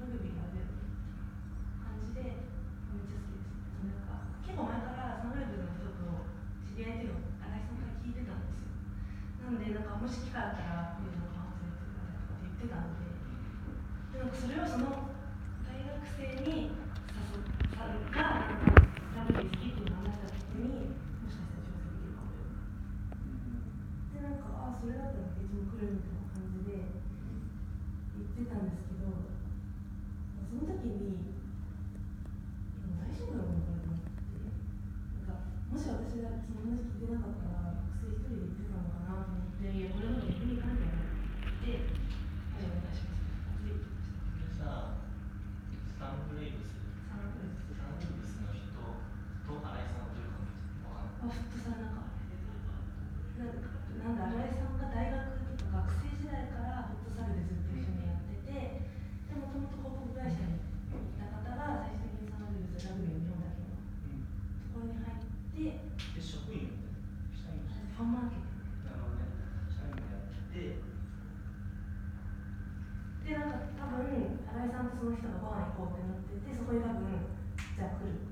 ラグビーが出る感じでめっちゃ好きです。なんか結構前からサンライブの人と知り合いっていうのを新井さんから聞いてたんですよ。なんでなんかもし機会あったらビデオのカウンセリングとかって言ってたんで、なんかそれをその大学生に誘ったがラグビー好きっていうのを話した時にもしかしたら調整できるかもよ。でなんかそれだったらいつも来るみたいな感じで言ってたんですけど、その時に大丈夫なのかなと思って、なんかもし私がその話聞いてなかったら学生一人で言ってたのかなと思って、いやこれまで逆にいかんじゃないってお願いしますって言ってました。じゃあサンブレイブスの人と新井さんという関係フットサルなんで新井さんが大学とか学生時代からフットサルでずっと一緒にやってて、でもともと広告会社に行った方が最終的にサンブレイブスラグビーの日本だけのところに入ってで職員を社員ファンマーケティングなるほどね、社員をやってでなんか多分新井さんとその人がご飯行こうってなってて、そこに多分じゃあ来る